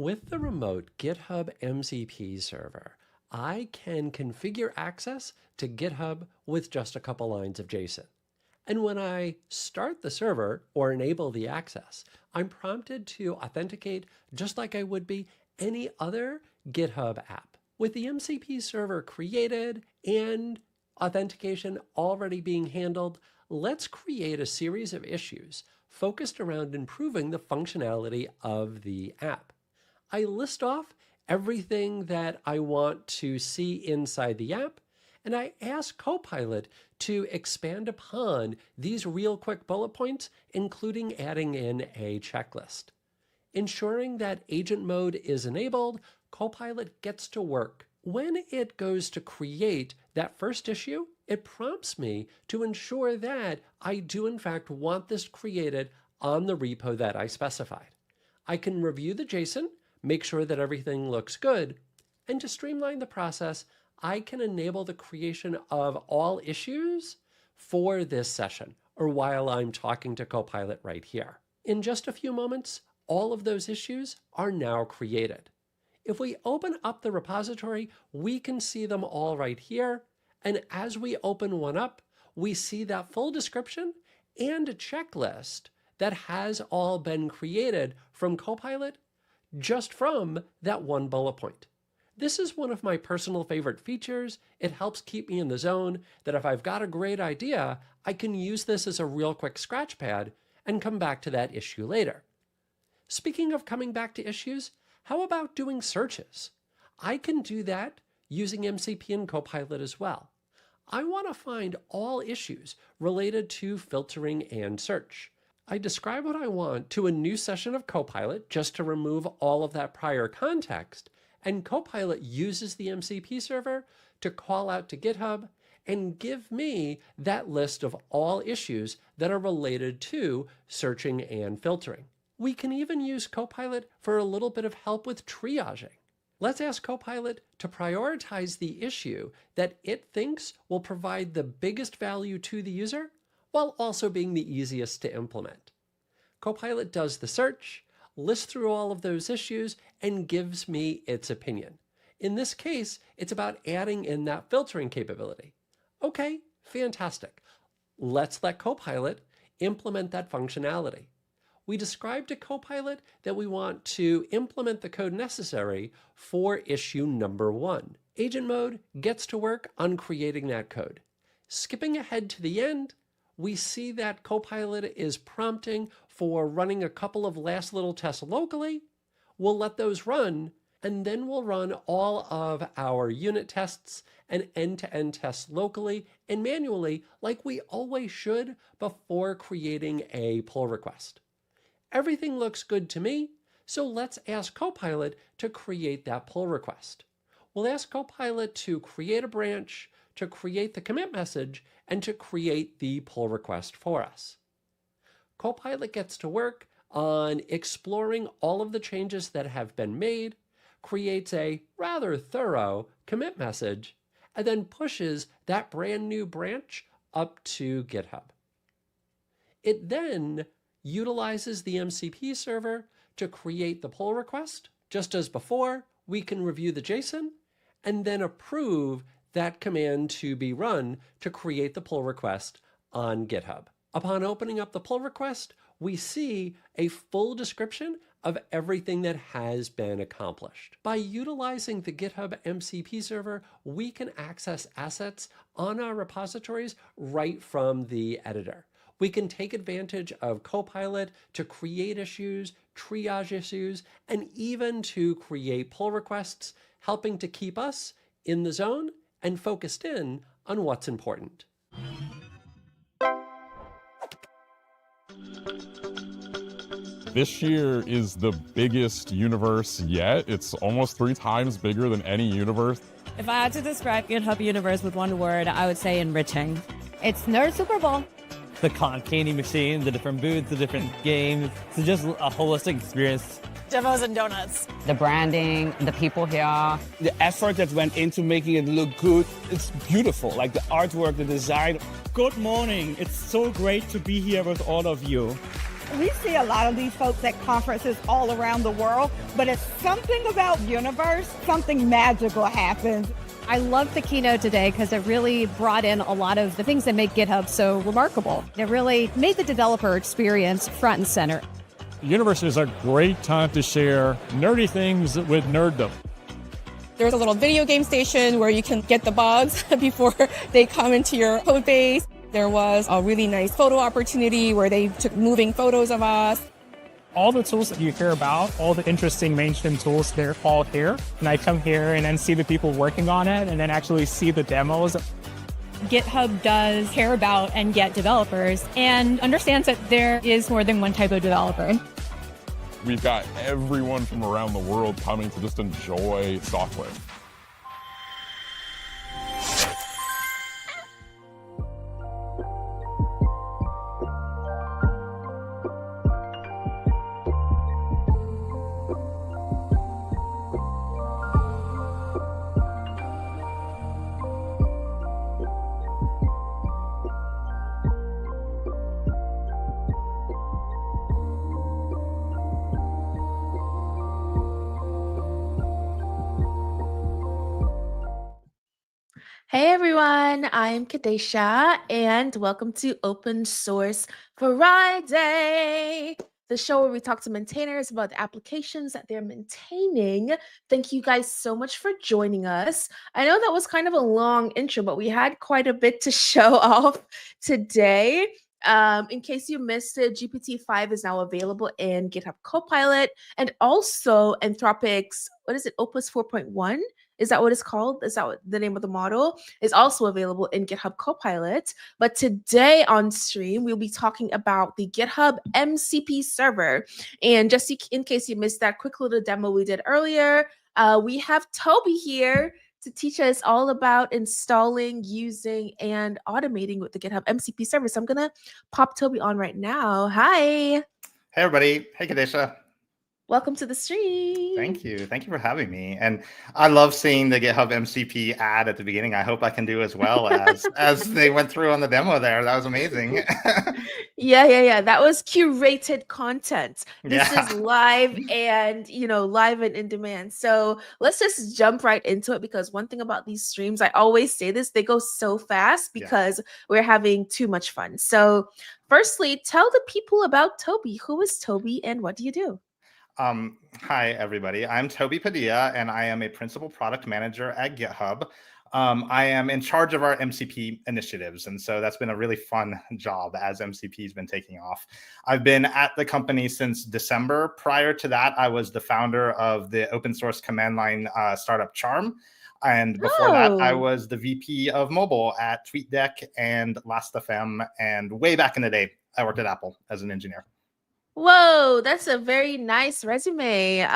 With the remote GitHub MCP server, I can configure access to GitHub with just a couple lines of JSON. And when I start the server or enable the access, I'm prompted to authenticate just like I would be any other GitHub app. With the MCP server created and authentication already being handled, let's create a series of issues focused around improving the functionality of the app. I list off everything that I want to see inside the app, and I ask Copilot to expand upon these real quick bullet points, including adding in a checklist. Ensuring that agent mode is enabled, Copilot gets to work. When it goes to create that first issue, it prompts me to ensure that I do in fact want this created on the repo that I specified. I can review the JSON, make sure that everything looks good, and to streamline the process, I can enable the creation of all issues for this session, or while I'm talking to Copilot right here. In just a few moments, all of those issues are now created. If we open up the repository, we can see them all right here. And as we open one up, we see that full description and a checklist that has all been created from Copilot just from that one bullet point. This is one of my personal favorite features. It helps keep me in the zone that if I've got a great idea, I can use this as a real quick scratch pad and come back to that issue later. Speaking of coming back to issues, how about doing searches? I can do that using MCP and Copilot as well. I want to find all issues related to filtering and search. I describe what I want to a new session of Copilot just to remove all of that prior context, and Copilot uses the MCP server to call out to GitHub and give me that list of all issues that are related to searching and filtering. We can even use Copilot for a little bit of help with triaging. Let's ask Copilot to prioritize the issue that it thinks will provide the biggest value to the user while also being the easiest to implement. Copilot does the search, lists through all of those issues, and gives me its opinion. In this case, it's about adding in that filtering capability. Okay, fantastic. Let's let Copilot implement that functionality. We described to Copilot that we want to implement the code necessary for issue number 1. Agent mode gets to work on creating that code. Skipping ahead to the end, we see that Copilot is prompting for running a couple of last little tests locally. We'll let those run, and then we'll run all of our unit tests and end-to-end tests locally and manually like we always should before creating a pull request. Everything looks good to me, so let's ask Copilot to create that pull request. We'll ask Copilot to create a branch, to create the commit message, and to create the pull request for us. Copilot gets to work on exploring all of the changes that have been made, creates a rather thorough commit message, and then pushes that brand new branch up to GitHub. It then utilizes the MCP server to create the pull request. Just as before, we can review the JSON and then approve that command to be run to create the pull request on GitHub. Upon opening up the pull request, we see a full description of everything that has been accomplished. By utilizing the GitHub MCP server, we can access assets on our repositories right from the editor. We can take advantage of Copilot to create issues, triage issues, and even to create pull requests, helping to keep us in the zone and focused in on what's important. This year is the biggest universe yet. It's almost 3 times bigger than any universe. If I had to describe GitHub Universe with one word, I would say enriching. It's Nerd Super Bowl. The candy machine, the different booths, the different games. It's just a holistic experience. Demos and donuts. The branding, the people here. The effort that went into making it look good, it's beautiful. Like the artwork, the design. Good morning. It's so great to be here with all of you. We see a lot of these folks at conferences all around the world, but it's something about Universe, something magical happens. I love the keynote today because it really brought in a lot of the things that make GitHub so remarkable. It really made the developer experience front and center. Universe is a great time to share nerdy things with nerddom. There's a little video game station where you can get the bugs before they come into your code base. There was a really nice photo opportunity where they took moving photos of us. All the tools that you hear about, all the interesting mainstream tools, they're all here. And I come here and then see the people working on it and then actually see the demos. GitHub does care about and get developers and understands that there is more than one type of developer. We've got everyone from around the world coming to just enjoy software. Hey everyone, I'm Kadesha and welcome to Open Source Friday, the show where we talk to maintainers about the applications that they're maintaining. Thank you guys so much for joining us. I know that was kind of a long intro, but we had quite a bit to show off today. In case you missed it, GPT-5 is now available in GitHub Copilot and also Anthropic's, Opus 4.1? Is that what it's called? Is that what the name of the model? Is also available in GitHub Copilot. But today on stream, we'll be talking about the GitHub MCP Server. And just in case you missed that quick little demo we did earlier, we have Toby here to teach us all about installing, using, and automating with the GitHub MCP Server. So I'm going to pop Toby on right now. Hi. Hey, everybody. Hey, Kadesha. Welcome to the stream. Thank you. Thank you for having me. And I love seeing the GitHub MCP ad at the beginning. I hope I can do as well as they went through on the demo there. That was amazing. Yeah. That was curated content. This is live and, live and in demand. So let's just jump right into it because one thing about these streams, I always say this, they go so fast because we're having too much fun. So firstly, tell the people about Toby. Who is Toby and what do you do? Hi, everybody. I'm Toby Padilla, and I am a principal product manager at GitHub. I am in charge of our MCP initiatives, and so that's been a really fun job as MCP has been taking off. I've been at the company since December. Prior to that, I was the founder of the open source command line startup Charm. And before that, I was the VP of mobile at TweetDeck and Last.fm. And way back in the day, I worked at Apple as an engineer. Whoa, that's a very nice resume,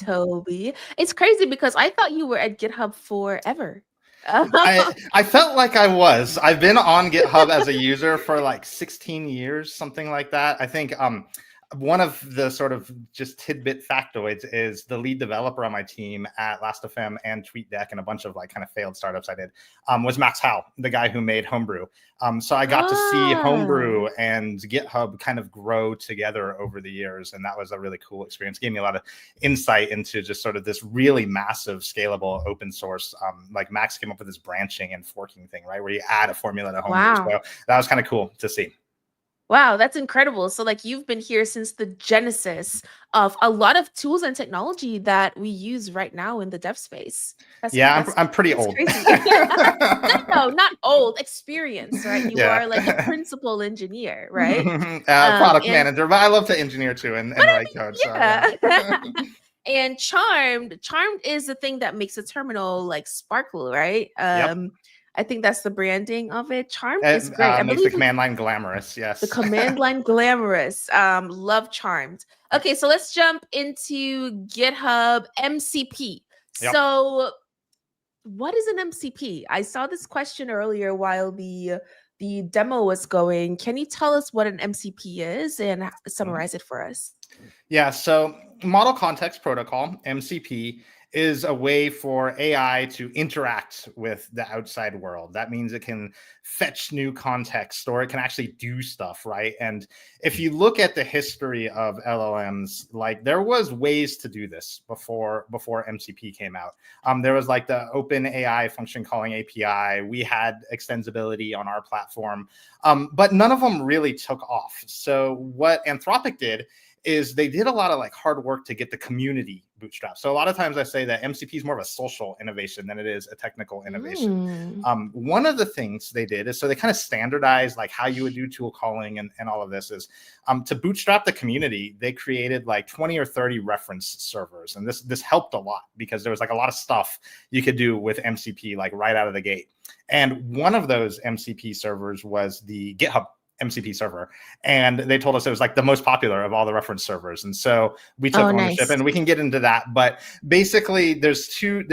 Toby. It's crazy because I thought you were at GitHub forever. I felt like I was. I've been on GitHub as a user for like 16 years, something like that. I think one of the sort of just tidbit factoids is the lead developer on my team at Last.fm and TweetDeck and a bunch of like kind of failed startups I did was Max Howe, the guy who made Homebrew. So I got to see Homebrew and GitHub kind of grow together over the years. And that was a really cool experience. Gave me a lot of insight into just sort of this really massive, scalable open source. Like Max came up with this branching and forking thing, right? Where you add a formula to Homebrew. So that was kind of cool to see. Wow, that's incredible. So like you've been here since the genesis of a lot of tools and technology that we use right now in the dev space. I'm pretty old. No, not old, experience, right? You are like a principal engineer, right? Product manager, but I love to engineer too and write code. Yeah. So, and Charmed is the thing that makes a terminal like sparkle, right? I think that's the branding of it. Charmed is great. Makes the command line glamorous. Yes. The command line glamorous. Love Charmed. Okay, so let's jump into GitHub MCP. So what is an MCP? I saw this question earlier while the demo was going. Can you tell us what an MCP is and summarize it for us? Yeah, so Model Context Protocol, MCP, is a way for AI to interact with the outside world. That means it can fetch new context, or it can actually do stuff, right? And if you look at the history of LLMs, like there was ways to do this before MCP came out. There was like the Open AI function calling API. We had extensibility on our platform, but none of them really took off. So what Anthropic did is they did a lot of like hard work to get the community bootstrapped. So a lot of times I say that MCP is more of a social innovation than it is a technical innovation. One of the things they did is, so they kind of standardized like how you would do tool calling and all of this is to bootstrap the community. They created like 20 or 30 reference servers. And this helped a lot because there was like a lot of stuff you could do with MCP like right out of the gate. And one of those MCP servers was the GitHub MCP server, and they told us it was like the most popular of all the reference servers, and so we took ownership. And we can get into that, but basically there's two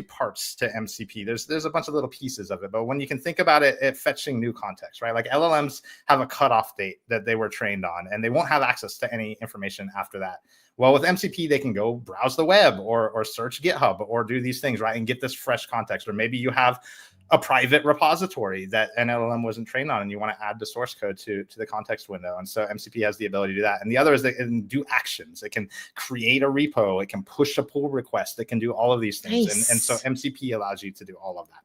parts to MCP. There's a bunch of little pieces of it, but when you can think about it fetching new context, right? Like LLMs have a cutoff date that they were trained on, and they won't have access to any information after that. Well, with MCP, they can go browse the web or search GitHub or do these things, right, and get this fresh context. Or maybe you have a private repository that an LLM wasn't trained on, and you want to add the source code to the context window. And so MCP has the ability to do that. And the other is that it can do actions. It can create a repo. It can push a pull request. It can do all of these things. Nice. And so MCP allows you to do all of that.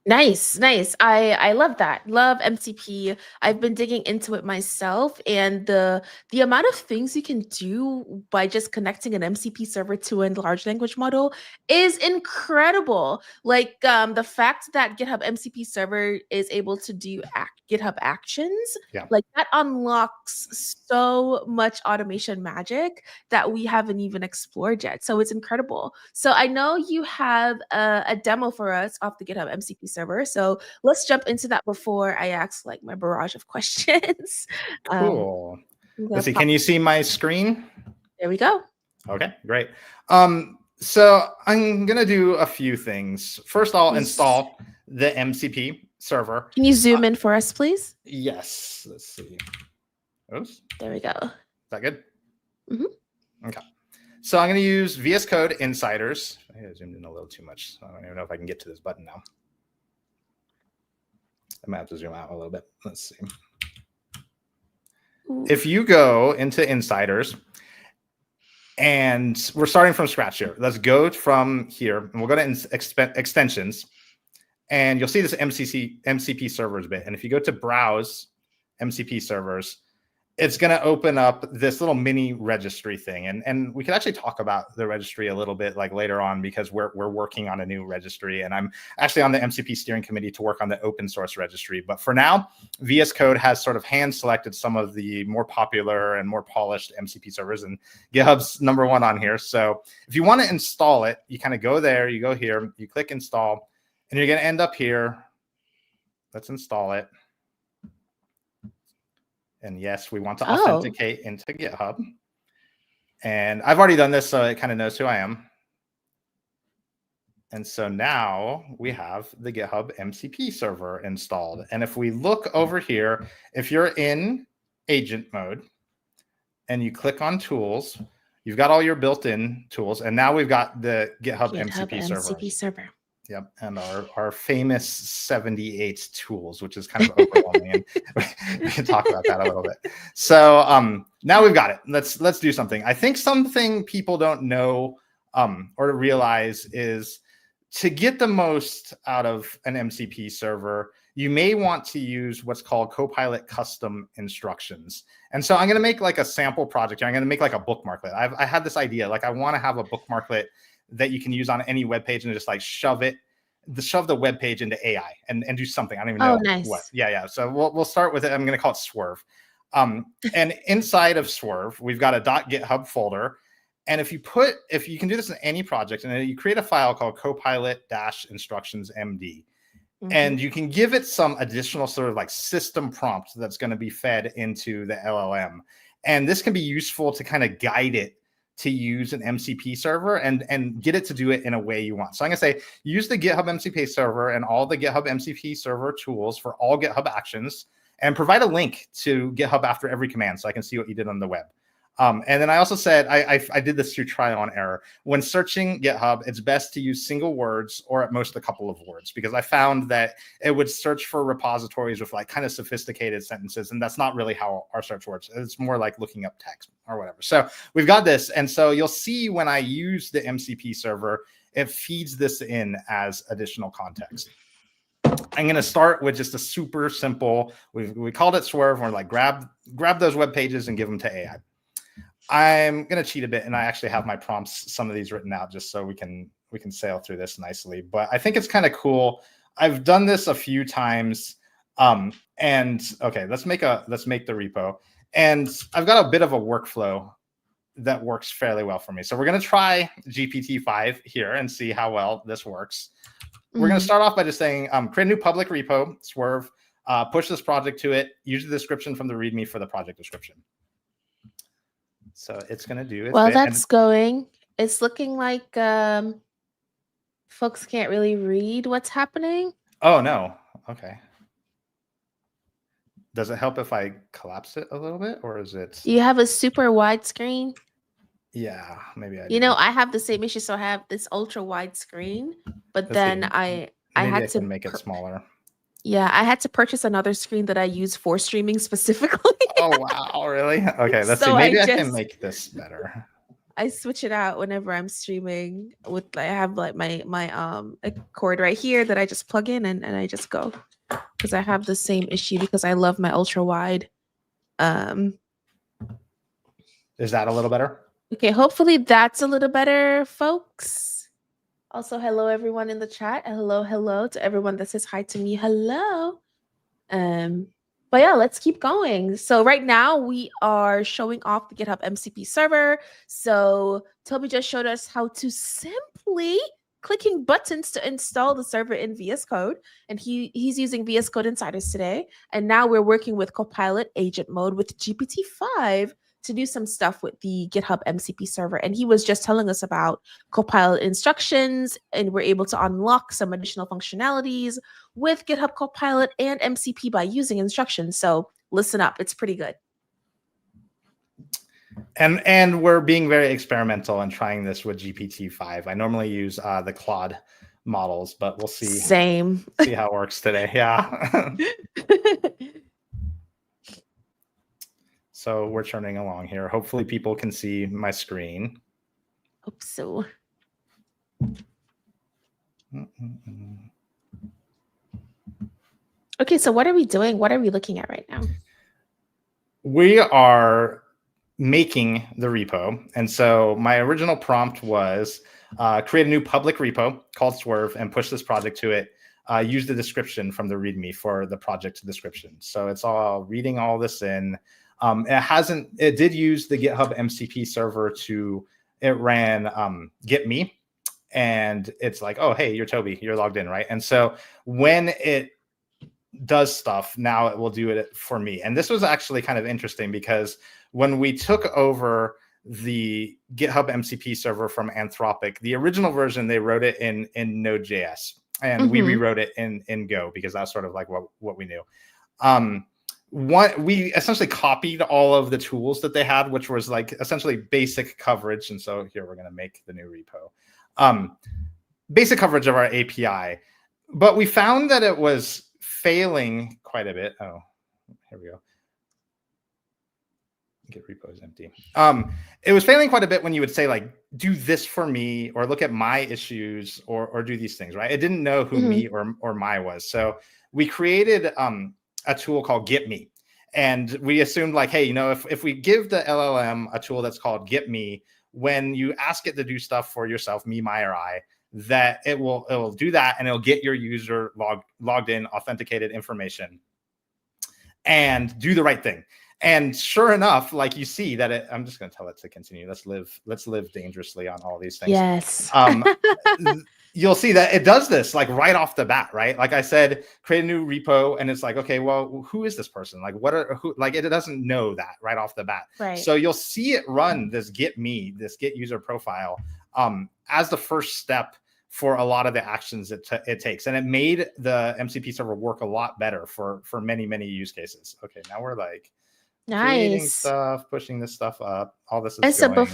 Nice. I love that. Love MCP. I've been digging into it myself, and the amount of things you can do by just connecting an MCP server to a large language model is incredible. Like the fact that GitHub MCP server is able to do GitHub actions, like that unlocks so much automation magic that we haven't even explored yet. So it's incredible. So I know you have a demo for us off the GitHub MCP server. So let's jump into that before I ask like my barrage of questions. Cool. Let's see. Can you see my screen? There we go. Okay, great. So I'm going to do a few things. First, I'll install the MCP server. Can you zoom in for us, please? Yes. Let's see. Oops. There we go. Is that good? Okay. So I'm going to use VS Code Insiders. I zoomed in a little too much. So I don't even know if I can get to this button now. I might have to zoom out a little bit. Let's see. If you go into Insiders, and we're starting from scratch here. Let's go from here, and we'll go to extensions, and you'll see this MCP servers bit. And if you go to Browse MCP servers, it's going to open up this little mini registry thing. And we could actually talk about the registry a little bit like later on, because we're working on a new registry, and I'm actually on the MCP steering committee to work on the open source registry. But for now, VS Code has sort of hand selected some of the more popular and more polished MCP servers, and GitHub's #1 on here. So if you want to install it, you kind of go there, you go here, you click install, and you're going to end up here. Let's install it. And yes, we want to authenticate into GitHub. And I've already done this, so it kind of knows who I am. And so now we have the GitHub MCP server installed. And if we look over here, if you're in agent mode and you click on tools, you've got all your built-in tools. And now we've got the GitHub MCP server. Yep, and our famous 78 tools, which is kind of overwhelming, and we can talk about that a little bit. So now we've got it. Let's do something. I think something people don't know or realize is to get the most out of an MCP server, you may want to use what's called Copilot custom instructions. And so I'm going to make like a sample project here. I'm going to make like a bookmarklet. I had this idea, like I want to have a bookmarklet that you can use on any web page and just like shove the web page into AI and do something. I don't even know what. Yeah. So we'll start with it. I'm going to call it Swerve. And inside of Swerve, we've got a .github folder. And if you can do this in any project, and then you create a file called copilot-instructions.md. And you can give it some additional sort of like system prompt that's going to be fed into the LLM. And this can be useful to kind of guide it to use an MCP server and get it to do it in a way you want. So I'm going to say, use the GitHub MCP server and all the GitHub MCP server tools for all GitHub actions, and provide a link to GitHub after every command so I can see what you did on the web. And then I also said, I did this through trial and error. When searching GitHub, it's best to use single words or at most a couple of words, because I found that it would search for repositories with like kind of sophisticated sentences. And that's not really how our search works. It's more like looking up text or whatever. So we've got this. And so you'll see when I use the MCP server, it feeds this in as additional context. I'm going to start with just a super simple, we called it Swerve. We're like, grab those web pages and give them to AI. I'm going to cheat a bit, and I actually have my prompts, some of these written out just so we can sail through this nicely. But I think it's kind of cool. I've done this a few times. And okay, let's make the repo. And I've got a bit of a workflow that works fairly well for me. So we're going to try GPT-5 here and see how well this works. We're going to start off by just saying, create a new public repo, Swerve, push this project to it, use the description from the README for the project description. So it's going to do it. Well, that's going. It's looking like folks can't really read what's happening. Oh, no. Okay. Does it help if I collapse it a little bit, or is it? You have a super wide screen. Yeah, maybe I do. You know, I have the same issue. So I have this ultra wide screen, but then I had to make it smaller. Yeah, I had to purchase another screen that I use for streaming specifically. Oh, wow. Really? Okay, let's see. Maybe I can make this better. I switch it out whenever I'm streaming with, I have like my a cord right here that I just plug in and I just go, because I have the same issue because I love my ultra wide. Is that a little better? Okay, hopefully that's a little better, folks. Also, hello everyone in the chat. Hello to everyone that says hi to me. Hello. But yeah, let's keep going. So right now we are showing off the GitHub MCP server. So Toby just showed us how to simply clicking buttons to install the server in VS Code. And he's using VS Code Insiders today. And now we're working with Copilot agent mode with GPT-5 to do some stuff with the GitHub MCP server. And he was just telling us about Copilot instructions, and we're able to unlock some additional functionalities with GitHub Copilot and MCP by using instructions. So listen up, it's pretty good. And we're being very experimental and trying this with GPT-5. I normally use the Claude models, but we'll see. Same. See how it works today. Yeah. So we're churning along here. Hopefully people can see my screen. Hope so. Okay, so what are we doing? What are we looking at right now? We are making the repo. And so my original prompt was create a new public repo called Swerve and push this project to it. Use the description from the README for the project description. So it's all reading all this in. It did use the GitHub MCP server it ran get me, and it's like, oh, hey, you're Toby, you're logged in, right? And so when it does stuff, now it will do it for me. And this was actually kind of interesting because when we took over the GitHub MCP server from Anthropic, the original version, they wrote it in Node.js, and we rewrote it in Go because that's sort of like what we knew. We essentially copied all of the tools that they had, which was like essentially basic coverage. And so here we're going to make the new repo. Basic coverage of our API. But we found that it was failing quite a bit. Oh, here we go. Git repo is empty. It was failing quite a bit when you would say, like, do this for me, or look at my issues, or do these things, right? It didn't know who me or my was. So we created a tool called Get Me. And we assumed like, hey, if we give the LLM a tool that's called Get Me, when you ask it to do stuff for yourself, me, my, or I, that it will do that, and it'll get your user logged in, authenticated information, and do the right thing. And sure enough, like you see that I'm just going to tell it to continue. Let's live dangerously on all these things. Yes. You'll see that it does this like right off the bat, right? Like I said, create a new repo, and it's like, okay, well, who is this person? Like, like it doesn't know that right off the bat. Right. So you'll see it run this Get user profile as the first step for a lot of the actions it takes. And it made the MCP server work a lot better for many, many use cases. Okay, now we're like creating Nice. stuff, pushing this stuff up. All this And is so going.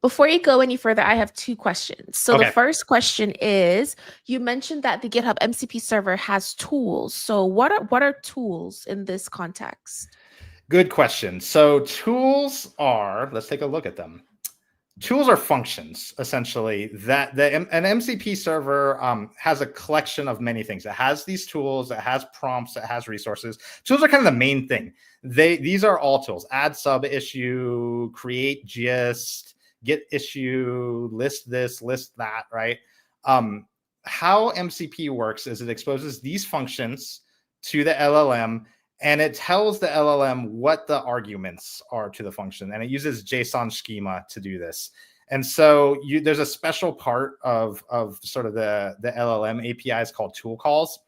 before you go any further, I have two questions. So the Okay. first question is, you mentioned that the GitHub MCP server has tools. So what are tools in this context? Good question. So tools are, let's take a look at them. Tools are functions, essentially, that an MCP server has a collection of many things. It has these tools, it has prompts, it has resources. Tools are kind of the main thing. These are all tools: add sub issue, create gist, get issue, list this, list that, right? How MCP works is it exposes these functions to the LLM, and it tells the LLM what the arguments are to the function, and it uses JSON schema to do this. And so there's a special part of sort of the LLM APIs called tool calls,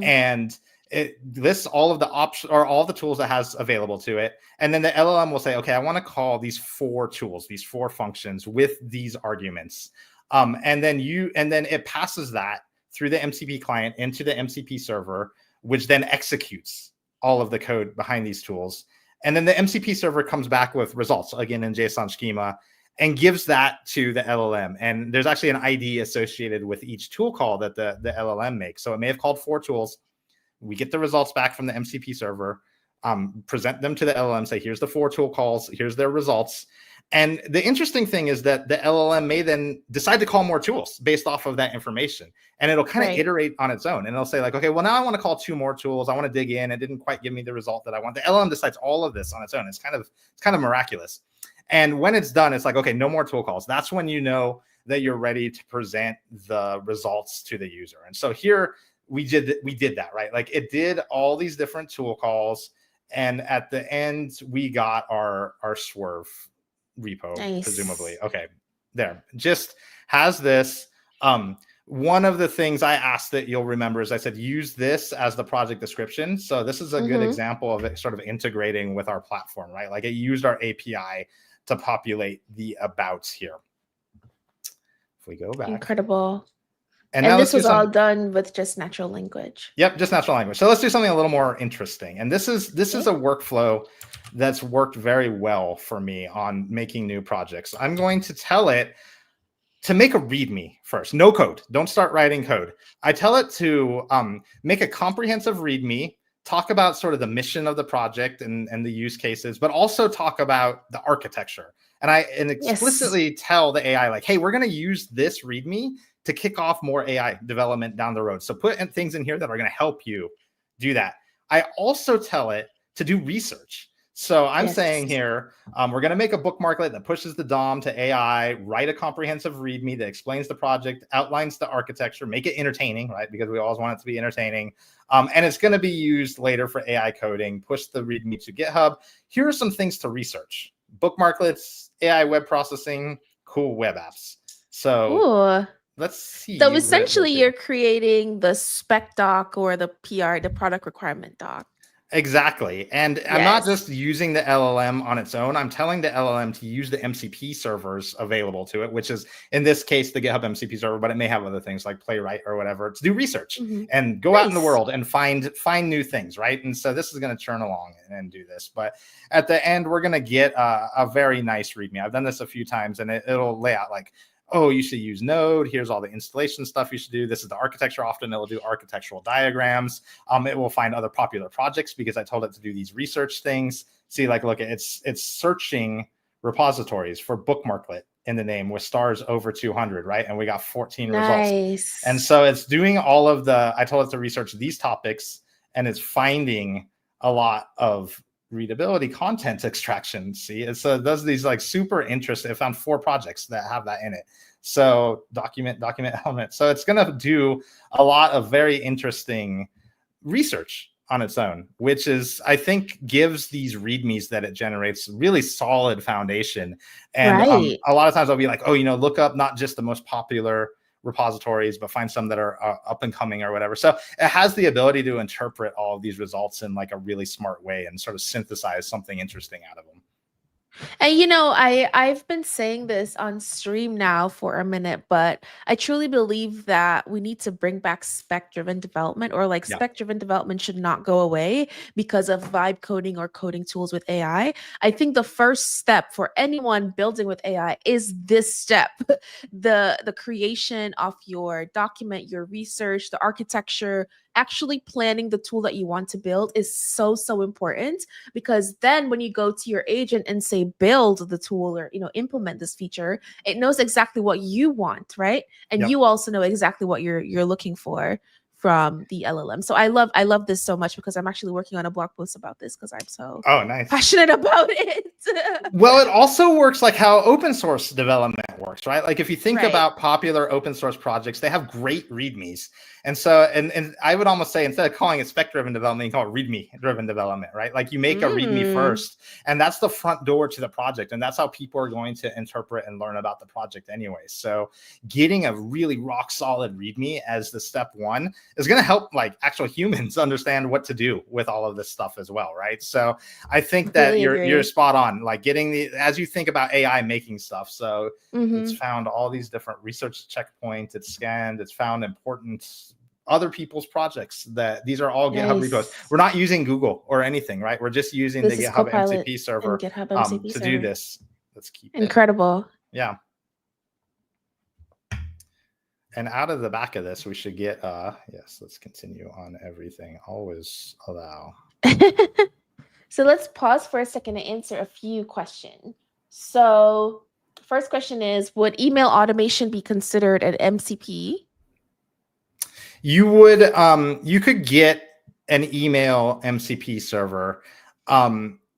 and it lists all of the options or all the tools that has available to it. And then the LLM will say, okay, I want to call these 4 tools, these 4 functions with these arguments. And then it passes that through the MCP client into the MCP server, which then executes all of the code behind these tools. And then the MCP server comes back with results, again in JSON schema, and gives that to the LLM. And there's actually an ID associated with each tool call that the LLM makes. So it may have called 4 tools. We get the results back from the MCP server, present them to the LLM, say, here's the 4 tool calls, here's their results. And the interesting thing is that the LLM may then decide to call more tools based off of that information. And it'll kind of iterate on its own. And it'll say like, okay, well, now I want to call 2 more tools. I want to dig in. It didn't quite give me the result that I want. The LLM decides all of this on its own. It's kind of miraculous. And when it's done, it's like, okay, no more tool calls. That's when you know that you're ready to present the results to the user. And so here we did that, right? Like it did all these different tool calls. And at the end, we got our swerve repo, presumably. Okay, there. Just has this. One of the things I asked that you'll remember is I said, use this as the project description. So this is a good example of it sort of integrating with our platform, right? Like it used our API to populate the abouts here. If we go back. Incredible. And this was all done with just natural language. Yep, just natural language. So let's do something a little more interesting. And this is a workflow that's worked very well for me on making new projects. I'm going to tell it to make a README first. No code. Don't start writing code. I tell it to make a comprehensive README, talk about sort of the mission of the project and the use cases, but also talk about the architecture. And explicitly tell the AI like, hey, we're going to use this README to kick off more AI development down the road. So put in things in here that are going to help you do that. I also tell it to do research. So I'm saying here, we're going to make a bookmarklet that pushes the DOM to AI, write a comprehensive README that explains the project, outlines the architecture, make it entertaining, right? Because we always want it to be entertaining. And it's going to be used later for AI coding, push the README to GitHub. Here are some things to research: bookmarklets, AI web processing, cool web apps. So let's see. So essentially you're creating the spec doc or the PR, the product requirement doc. Exactly. And I'm not just using the LLM on its own. I'm telling the LLM to use the MCP servers available to it, which is in this case, the GitHub MCP server, but it may have other things like Playwright or whatever to do research and go out in the world and find new things, right? And so this is going to churn along and do this. But at the end, we're going to get a very nice README. I've done this a few times and it'll lay out like, oh, you should use Node. Here's all the installation stuff you should do. This is the architecture. Often it will do architectural diagrams. It will find other popular projects because I told it to do these research things. See, like, look, it's searching repositories for bookmarklet in the name with stars over 200, right? And we got 14 results. And so it's doing all of I told it to research these topics, and it's finding a lot of readability content extraction. See, it does these like super interesting. I found 4 projects that have that in it. So document element. So it's going to do a lot of very interesting research on its own, which is, I think, gives these READMEs that it generates really solid foundation. And a lot of times I'll be like, oh, look up not just the most popular repositories, but find some that are up and coming or whatever. So it has the ability to interpret all of these results in like a really smart way and sort of synthesize something interesting out of them. And I've been saying this on stream now for a minute, but I truly believe that we need to bring back spec-driven development, or like Yeah. spec-driven development should not go away because of vibe coding or coding tools with AI. I think the first step for anyone building with AI is this step. The creation of your document, your research, the architecture, actually planning the tool that you want to build is so important, because then when you go to your agent and say build the tool, or implement this feature, it knows exactly what you want, right? And Yep. you also know exactly what you're looking for from the LLM. So I love this so much, because I'm actually working on a blog post about this, because I'm so Nice. passionate about it. Well, it also works like how open source development works, right? Like if you think Right. about popular open source projects, they have great READMEs. And so, and I would almost say, instead of calling it spec-driven development, you call it README-driven development, right? Like you make a README first, and that's the front door to the project. And that's how people are going to interpret and learn about the project anyway. So getting a really rock solid README as the step one is going to help like actual humans understand what to do with all of this stuff as well, right? So I think that you're spot on, like getting as you think about AI making stuff. So it's found all these different research checkpoints, it's scanned, it's found important other people's projects. That these are all GitHub repos. We're not using Google or anything, right? We're just using the GitHub MCP server to do this. Let's keep incredible. Yeah. And out of the back of this, we should get yes, let's continue on everything. Always allow. So let's pause for a second to answer a few questions. So first question is, would email automation be considered an MCP? You would, you could get an email MCP server.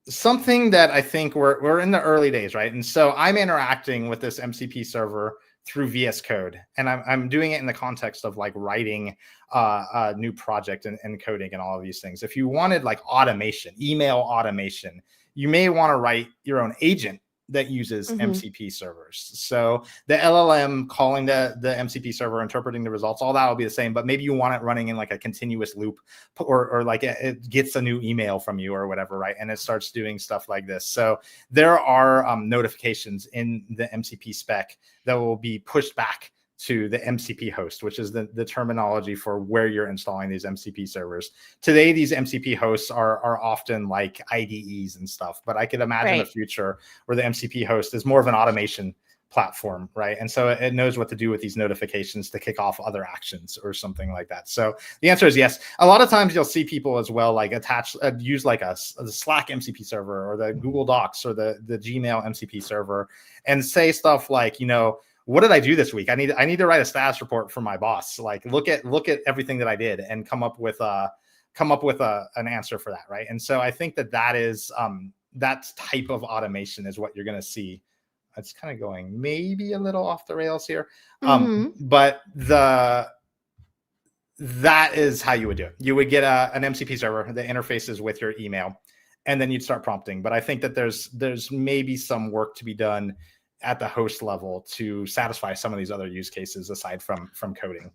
Something that I think we're in the early days, right? And so I'm interacting with this MCP server through VS Code, and I'm doing it in the context of like writing a new project and coding and all of these things. If you wanted like automation, email automation, you may want to write your own agent that uses MCP servers. So the LLM calling the MCP server, interpreting the results, all that will be the same, but maybe you want it running in like a continuous loop, or like it gets a new email from you or whatever, right? And it starts doing stuff like this. So there are notifications in the MCP spec that will be pushed back to the MCP host, which is the terminology for where you're installing these MCP servers. Today, these MCP hosts are often like IDEs and stuff, but I could imagine a future where the MCP host is more of an automation platform, right? And so it knows what to do with these notifications to kick off other actions or something like that. So the answer is yes. A lot of times you'll see people as well like use like the Slack MCP server or the Google Docs or the Gmail MCP server and say stuff like, what did I do this week? I need to write a status report for my boss. Like look at everything that I did and come up with an answer for that, right? And so I think that is that type of automation is what you're going to see. It's kind of going maybe a little off the rails here, but that is how you would do it. You would get an MCP server that interfaces with your email, and then you'd start prompting. But I think that there's maybe some work to be done at the host level to satisfy some of these other use cases aside from coding.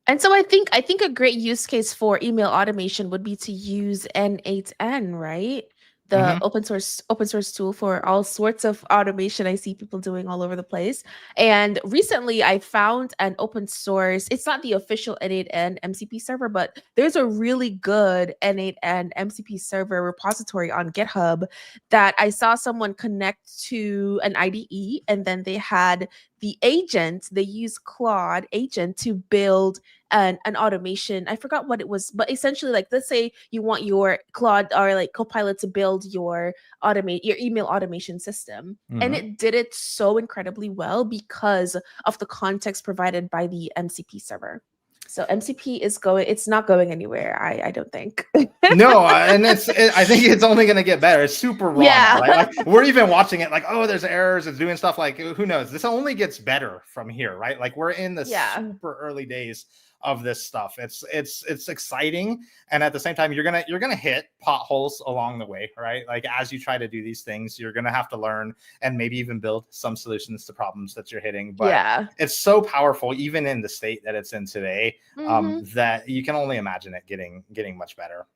And so I think a great use case for email automation would be to use N8N, right? The open source tool for all sorts of automation I see people doing all over the place. And recently I found an open source, it's not the official N8N MCP server, but there's a really good N8N MCP server repository on GitHub that I saw someone connect to an IDE, and then they had the agent, they use Claude agent to build an automation. I forgot what it was, but essentially, like, let's say you want your Claude or like Copilot to build your email automation system. And it did it so incredibly well because of the context provided by the MCP server. So MCP it's not going anywhere, I don't think. No, and I think it's only going to get better. It's super raw. Yeah. Right? Like, we're even watching it like, oh, there's errors. It's doing stuff like, who knows? This only gets better from here, right? Like we're in the super early days of this stuff. It's exciting, and at the same time you're gonna hit potholes along the way, right? Like as you try to do these things, you're gonna have to learn and maybe even build some solutions to problems that you're hitting. But it's so powerful, even in the state that it's in today, that you can only imagine it getting much better.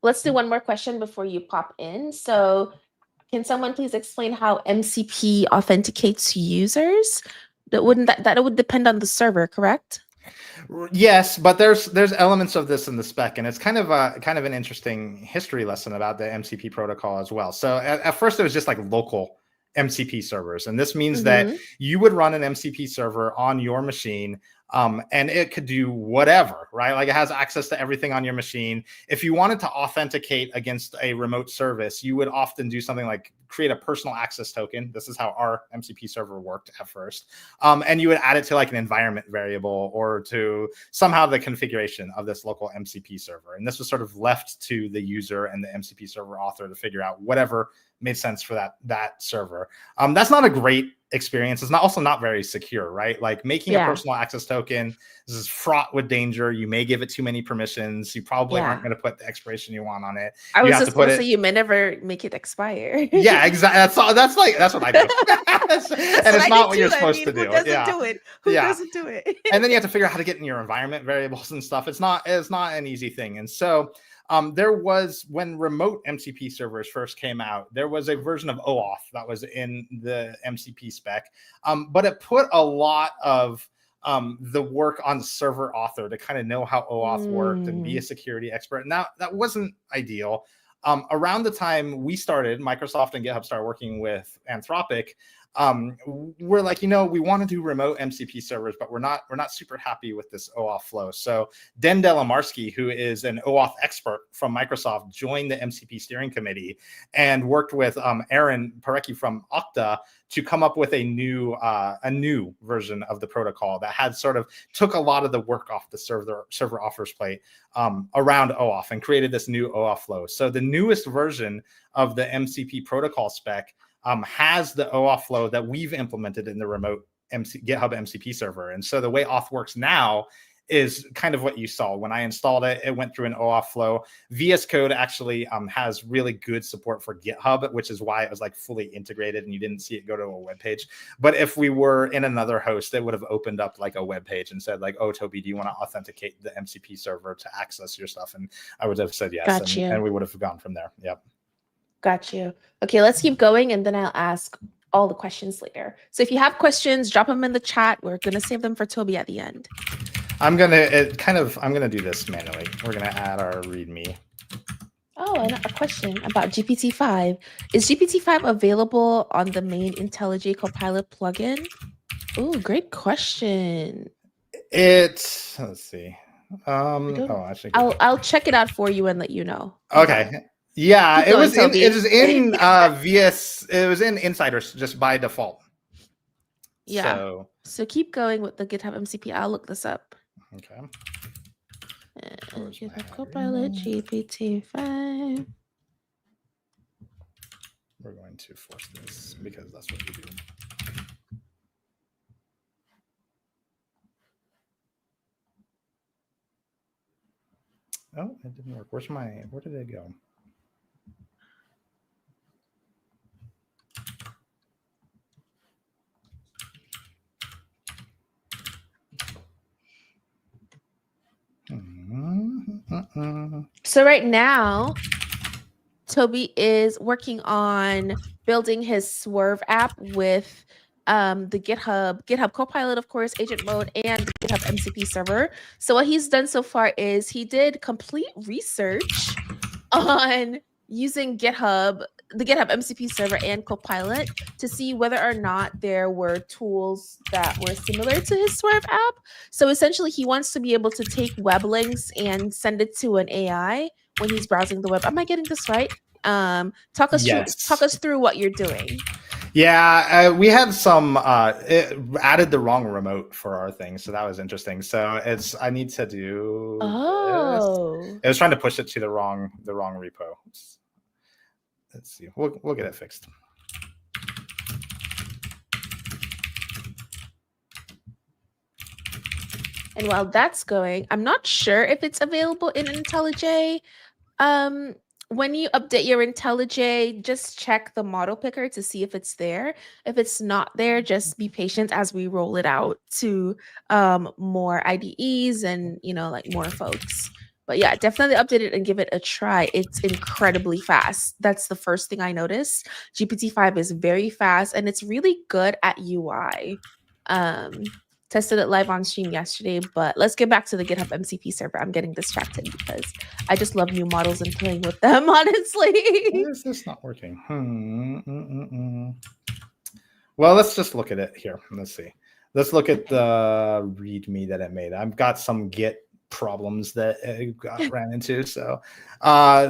Let's do one more question before you pop in. So Can someone please explain how MCP authenticates users? That would depend on the server, correct? Yes, but there's elements of this in the spec, and it's kind of an interesting history lesson about the MCP protocol as well. So at first it was just like local MCP servers, and this means that you would run an MCP server on your machine, and it could do whatever, right? Like it has access to everything on your machine. If you wanted to authenticate against a remote service, you would often do something like create a personal access token. This is how our MCP server worked at first. And you would add it to like an environment variable or to somehow the configuration of this local MCP server. And this was sort of left to the user and the MCP server author to figure out whatever made sense for that server. That's not a great experience. It's also not very secure, right? Like making a personal access token, this is fraught with danger. You may give it too many permissions. You probably aren't going to put the expiration you want on it. I was just going to say you may never make it expire. Yeah, exactly. That's what I do. And it's not what you're supposed to do. Who doesn't do it? Who doesn't do it? And then you have to figure out how to get in your environment variables and stuff. It's not an easy thing. And so there was, when remote MCP servers first came out, there was a version of OAuth that was in the MCP spec, but it put a lot of the work on the server author to kind of know how OAuth worked and be a security expert. And that wasn't ideal. Around the time we started, Microsoft and GitHub started working with Anthropic. We're like, we want to do remote MCP servers, but we're not super happy with this OAuth flow. So Den Delamarski, who is an OAuth expert from Microsoft, joined the MCP steering committee and worked with Aaron Parecki from Okta to come up with a new version of the protocol that had sort of took a lot of the work off the server offers plate around OAuth and created this new OAuth flow. So the newest version of the MCP protocol spec has the OAuth flow that we've implemented in the remote GitHub MCP server. And so the way auth works now is kind of what you saw. When I installed it, it went through an OAuth flow. VS Code actually has really good support for GitHub, which is why it was like fully integrated and you didn't see it go to a web page. But if we were in another host, it would have opened up like a web page and said like, oh, Toby, do you want to authenticate the MCP server to access your stuff? And I would have said yes. And we would have gone from there. Yep. Got you. Okay, let's keep going, and then I'll ask all the questions later. So if you have questions, drop them in the chat. We're gonna save them for Toby at the end. I'm gonna do this manually. We're gonna add our README. Oh, and a question about GPT-5. Is GPT-5 available on the main IntelliJ Copilot plugin? Oh, great question. Let's see. I'll check it out for you and let you know. Okay. Yeah, it was in VS. It was in Insiders just by default. Yeah. So keep going with the GitHub MCP. I'll look this up. Okay. GitHub Copilot GPT-5. We're going to force this because that's what we do. Oh, it didn't work. Where did it go? So right now, Toby is working on building his Swerve app with the GitHub Copilot, of course, agent mode, and the GitHub MCP server. So what he's done so far is he did complete research on using the GitHub MCP server and Copilot to see whether or not there were tools that were similar to his Swerve app. So essentially, he wants to be able to take web links and send it to an AI when he's browsing the web. Am I getting this right? Talk us through what you're doing. Yeah, we had it added the wrong remote for our thing, so that was interesting. So I need to do this. It was trying to push it to the wrong repo. Let's see. We'll get it fixed. And while that's going, I'm not sure if it's available in IntelliJ. When you update your IntelliJ, just check the model picker to see if it's there. If it's not there, just be patient as we roll it out to more IDEs and like more folks. But yeah, definitely update it and give it a try. It's incredibly fast. That's the first thing I noticed. GPT-5 is very fast and it's really good at UI. Tested it live on stream yesterday, but let's get back to the GitHub MCP server. I'm getting distracted because I just love new models and playing with them, honestly. Why is this not working? Well, let's just look at it here. Let's see. Let's look at the README that it made. I've got some Git problems that it ran into. So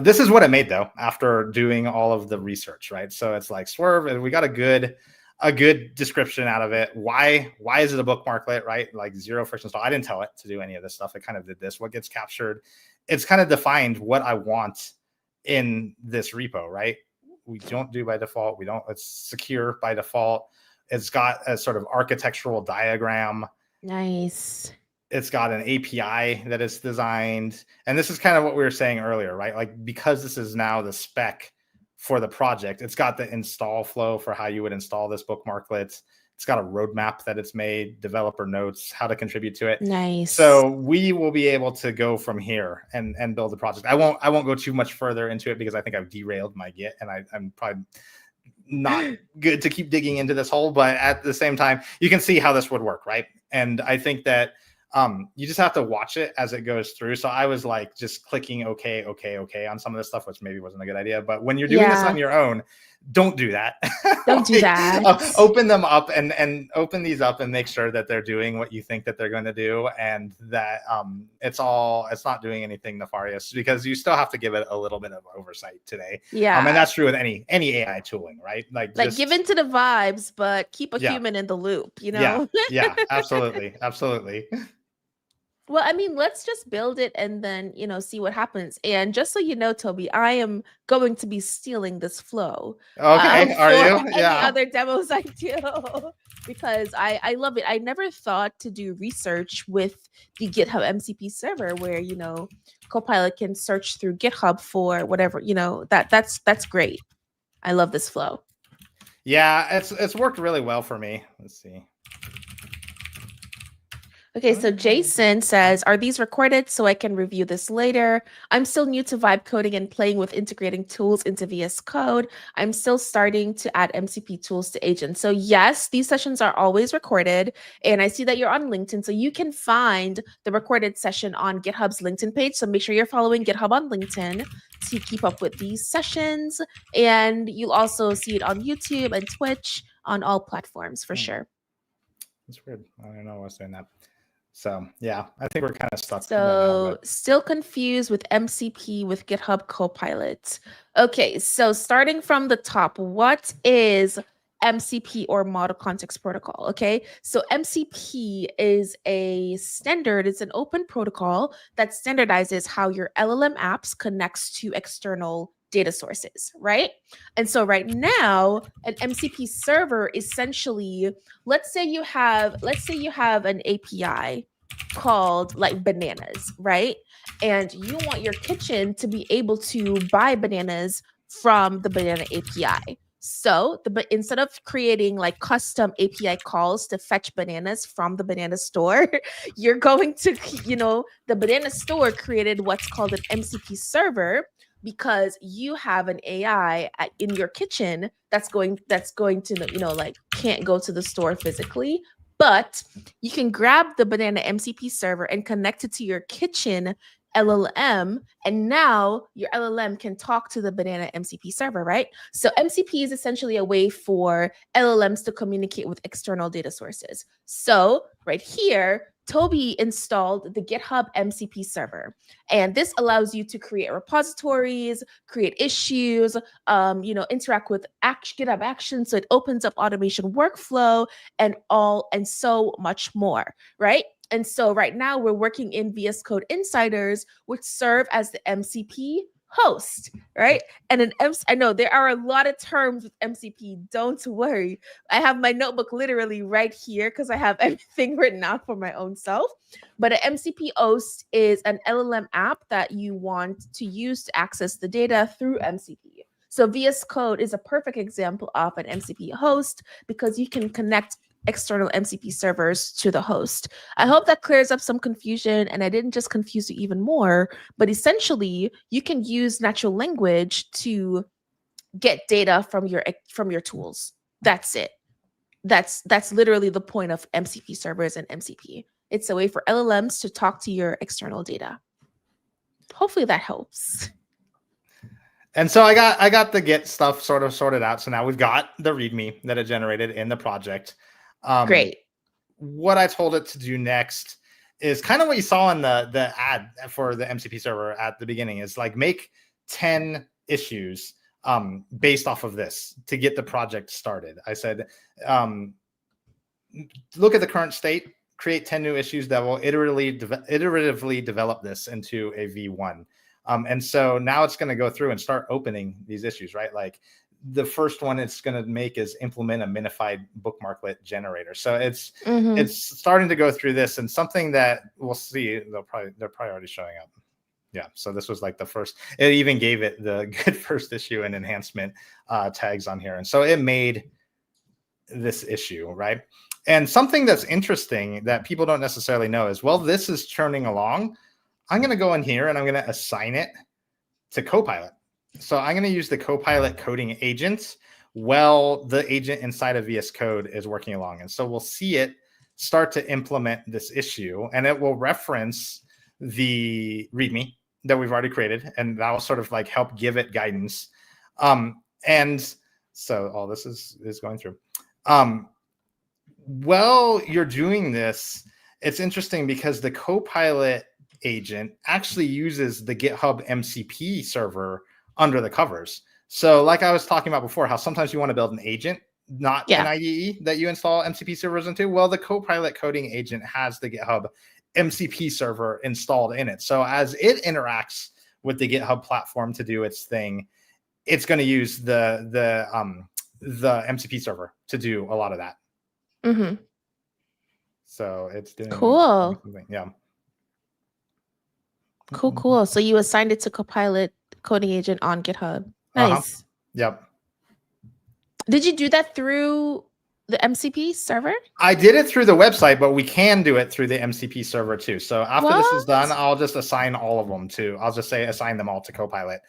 this is what it made though, after doing all of the research, right? So it's like Swerve, and we got a good description out of it. Why is it a bookmarklet, right? Like zero friction install. I didn't tell it to do any of this stuff. It kind of did this. What gets captured? It's kind of defined what I want in this repo, right? We don't do by default. We don't, it's secure by default. It's got a sort of architectural diagram. Nice. It's got an API that is designed. And this is kind of what we were saying earlier, right? Like, because this is now the spec for the project, it's got the install flow for how you would install this bookmarklet. It's got a roadmap that it's made, developer notes, how to contribute to it. Nice. So we will be able to go from here and build the project. I won't go too much further into it because I think I've derailed my Git, and I'm probably not good to keep digging into this hole. But at the same time, you can see how this would work, right? And I think that you just have to watch it as it goes through. So I was like just clicking okay on some of this stuff, which maybe wasn't a good idea. But when you're doing this on your own, don't do that. Don't do that. Open them up and open these up and make sure that they're doing what you think that they're going to do, and that it's not doing anything nefarious, because you still have to give it a little bit of oversight today. Yeah. And that's true with any AI tooling, right? Like give into the vibes, but keep a human in the loop, you know? Yeah, absolutely. Well, I mean, let's just build it and then, see what happens. And just so you know, Toby, I am going to be stealing this flow. Okay, are you? Any other demos I do, because I love it. I never thought to do research with the GitHub MCP server where, Copilot can search through GitHub for whatever, that's great. I love this flow. Yeah, it's worked really well for me. Let's see. Okay, so Jason says, are these recorded so I can review this later? I'm still new to vibe coding and playing with integrating tools into VS Code. I'm still starting to add MCP tools to agents. So yes, these sessions are always recorded. And I see that you're on LinkedIn, so you can find the recorded session on GitHub's LinkedIn page. So make sure you're following GitHub on LinkedIn to keep up with these sessions. And you'll also see it on YouTube and Twitch on all platforms for sure. That's weird. I don't know what's doing that. So yeah, I think we're kind of stuck. So still confused with MCP with GitHub Copilot. Okay, so starting from the top, what is MCP, or Model Context Protocol? Okay, so MCP is a standard. It's an open protocol that standardizes how your LLM apps connects to external data sources, right? And so right now, an MCP server essentially, let's say you have an API called like bananas, right? And you want your kitchen to be able to buy bananas from the banana API. So instead of creating like custom API calls to fetch bananas from the banana store, you're going to, the banana store created what's called an MCP server, because you have an AI in your kitchen that's going to, can't go to the store physically, but you can grab the banana MCP server and connect it to your kitchen LLM, and now your LLM can talk to the banana MCP server, right? So MCP is essentially a way for LLMs to communicate with external data sources. So right here, Toby installed the GitHub MCP server, and this allows you to create repositories, create issues, interact with GitHub Actions. So it opens up automation workflow and so much more, right? And so right now we're working in VS Code Insiders, which serve as the MCP host, right? And I know there are a lot of terms with MCP. Don't worry. I have my notebook literally right here because I have everything written out for my own self. But an MCP host is an LLM app that you want to use to access the data through MCP. So VS Code is a perfect example of an MCP host because you can connect external MCP servers to the host. I hope that clears up some confusion and I didn't just confuse you even more, but essentially you can use natural language to get data from your tools. That's it. That's literally the point of MCP servers and MCP. It's a way for LLMs to talk to your external data. Hopefully that helps. And so I got the Git stuff sort of sorted out. So now we've got the README that it generated in the project. Great. What I told it to do next is kind of what you saw in the ad for the MCP server at the beginning, is like make 10 issues based off of this to get the project started. I said, look at the current state, create 10 new issues that will iteratively develop this into a V1. And so now it's going to go through and start opening these issues, right? Like the first one it's going to make is implement a minified bookmarklet generator. So it's starting to go through this, and something that we'll see, they're probably already showing up. Yeah, so this was like the first. It even gave it the good first issue and enhancement tags on here, and so it made this issue, right? And something that's interesting that people don't necessarily know is, well, this is churning along. I'm going to go in here and I'm going to assign it to Copilot. So I'm going to use the Copilot coding agent while the agent inside of VS Code is working along. And so we'll see it start to implement this issue, and it will reference the README that we've already created, and that will sort of like help give it guidance. And so all this is going through. While you're doing this, it's interesting because the Copilot agent actually uses the GitHub MCP server under the covers. So like I was talking about before, how sometimes you want to build an agent, not an IDE that you install MCP servers into. Well, the Copilot coding agent has the GitHub MCP server installed in it. So as it interacts with the GitHub platform to do its thing, it's going to use the MCP server to do a lot of that. Mm-hmm. So it's doing cool. Yeah. Cool. So you assigned it to Copilot coding agent on GitHub. Nice. Yep. Did you do that through the MCP server? I did it through the website, but we can do it through the MCP server too. So after this is done, I'll just assign all of them to, I'll just say assign them all to Copilot.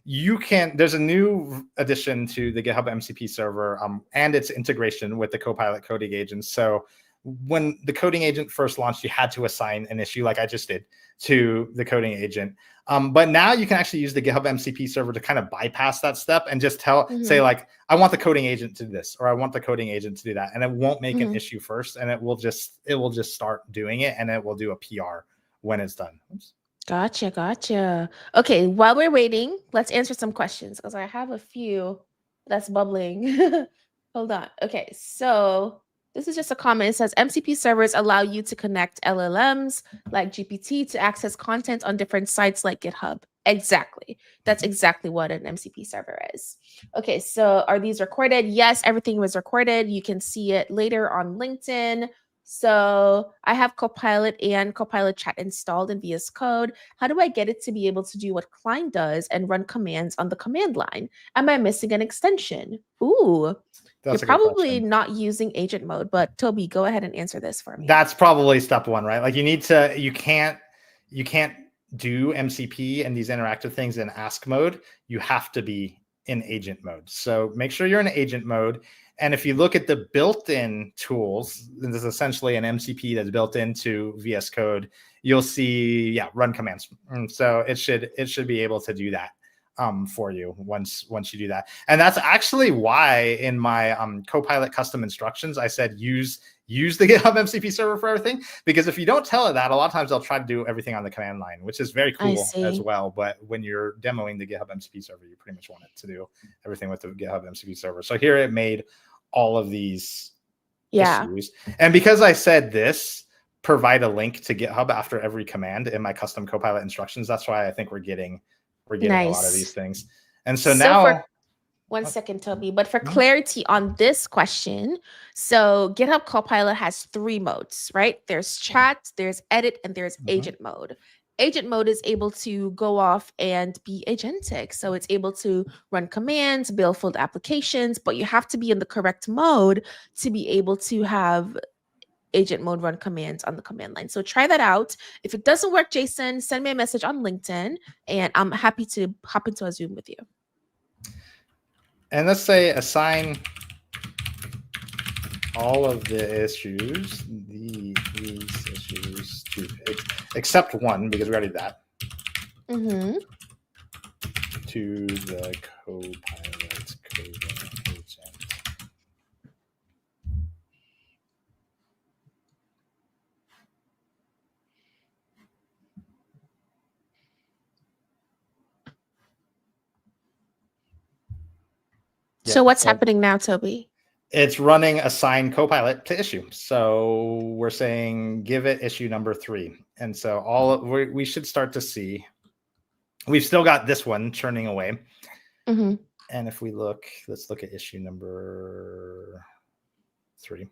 You can, there's a new addition to the GitHub MCP server and its integration with the Copilot coding agent. So when the coding agent first launched, you had to assign an issue like I just did to the coding agent. But now you can actually use the GitHub MCP server to kind of bypass that step and just say like, I want the coding agent to do this, or I want the coding agent to do that. And it won't make an issue first, and it will just start doing it, and it will do a PR when it's done. Oops. Gotcha. Okay, while we're waiting, let's answer some questions because I have a few that's bubbling. Hold on. Okay, so this is just a comment. It says MCP servers allow you to connect LLMs like GPT to access content on different sites like GitHub. Exactly. That's exactly what an MCP server is. Okay, so are these recorded? Yes, everything was recorded. You can see it later on LinkedIn. So I have Copilot and Copilot Chat installed in VS Code. How do I get it to be able to do what Klein does and run commands on the command line? Am I missing an extension? Ooh. You're probably not using agent mode, but Toby, go ahead and answer this for me. That's probably step one, right? Like you can't do MCP and these interactive things in ask mode. You have to be in agent mode. So make sure you're in agent mode. And if you look at the built-in tools, this is essentially an MCP that's built into VS Code. You'll see, run commands. And so it should be able to do that for you once you do that. And that's actually why in my Copilot custom instructions, I said use the GitHub MCP server for everything, because if you don't tell it that, a lot of times they'll try to do everything on the command line, which is very cool as well. But when you're demoing the GitHub MCP server, you pretty much want it to do everything with the GitHub MCP server. So here it made all of these issues. And because I said this, provide a link to GitHub after every command in my custom Copilot instructions, that's why I think we're getting a lot of these things. And so now one second, Toby, but for clarity on this question, so GitHub Copilot has 3 modes, right? There's chat, there's edit, and there's agent mode. agent mode is able to go off and be agentic. So it's able to run commands, build full applications, but you have to be in the correct mode to be able to have agent mode run commands on the command line. So try that out. If it doesn't work, Jason, send me a message on LinkedIn and I'm happy to hop into a Zoom with you. And let's say assign all of the issues, these issues to except one, because we already did that, to the Copilot coding agent. So what's happening now, Toby? It's running assign Copilot to issue. So we're saying give it issue number 3. And so we should start to see, we've still got this one churning away. And if we look, let's look at issue number 3.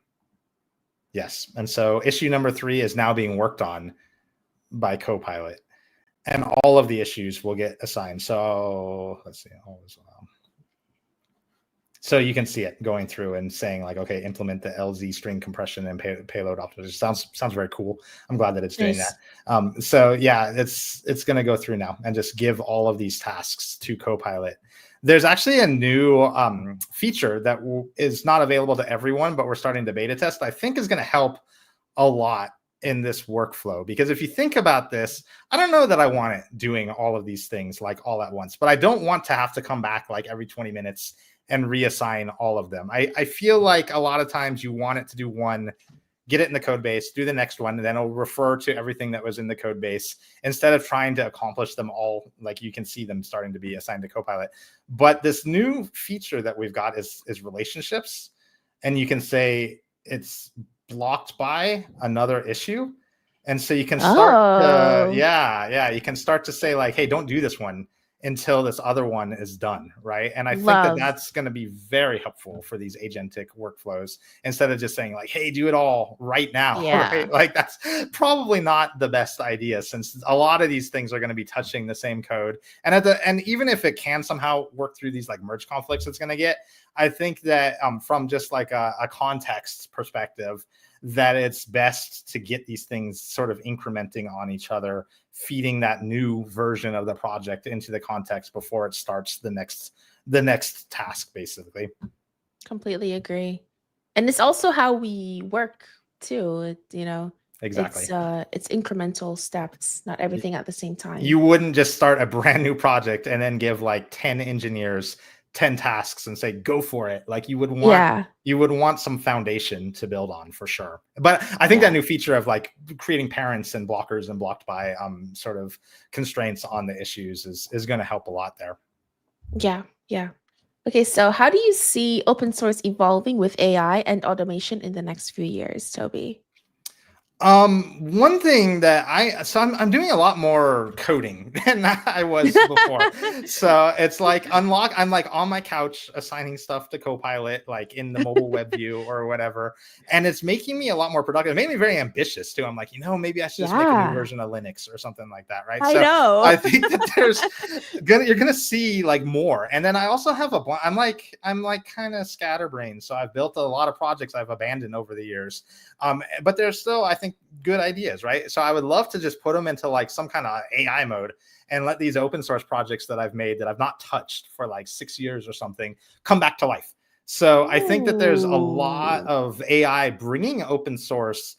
Yes. And so issue number 3 is now being worked on by Copilot. And all of the issues will get assigned. So let's see. So you can see it going through and saying like, okay, implement the LZ string compression and payload optimization. Sounds very cool. I'm glad that it's doing that. So yeah, it's going to go through now and just give all of these tasks to Copilot. There's actually a new feature that is not available to everyone, but we're starting to beta test. I think is going to help a lot in this workflow, because if you think about this, I don't know that I want it doing all of these things like all at once, but I don't want to have to come back like every 20 minutes and reassign all of them. I feel like a lot of times you want it to do one, get it in the code base, do the next one, and then it'll refer to everything that was in the code base instead of trying to accomplish them all. Like you can see them starting to be assigned to Copilot. But this new feature that we've got is relationships. And you can say it's blocked by another issue. And so you can start you can start to say like, hey, don't do this one until this other one is done, right? And I think that that's going to be very helpful for these agentic workflows instead of just saying like, hey, do it all right now. Right? Like that's probably not the best idea, since a lot of these things are going to be touching the same code. And even if it can somehow work through these like merge conflicts it's going to get, I think that from just like a context perspective, that it's best to get these things sort of incrementing on each other, feeding that new version of the project into the context before it starts the next task, basically. Completely agree. And it's also how we work too. Exactly. It's incremental steps, not everything at the same time. You wouldn't just start a brand new project and then give like 10 engineers 10 tasks and say go for it. Like you would want some foundation to build on for sure. But I think that new feature of like creating parents and blockers and blocked by sort of constraints on the issues is going to help a lot there. Yeah. Okay, so how do you see open source evolving with AI and automation in the next few years, Toby? One thing that I'm doing a lot more coding than I was before. So it's like I'm like on my couch assigning stuff to Copilot, like in the mobile web view or whatever. And it's making me a lot more productive. It made me very ambitious too. I'm like, maybe I should just make a new version of Linux or something like that. Right. I know. I think that you're going to see like more. And then I also have I'm like kind of scatterbrained. So I've built a lot of projects I've abandoned over the years. But there's still, I think, good ideas, right? So I would love to just put them into like some kind of AI mode and let these open source projects that I've made that I've not touched for like 6 years or something come back to life. So I think that there's a lot of AI bringing open source,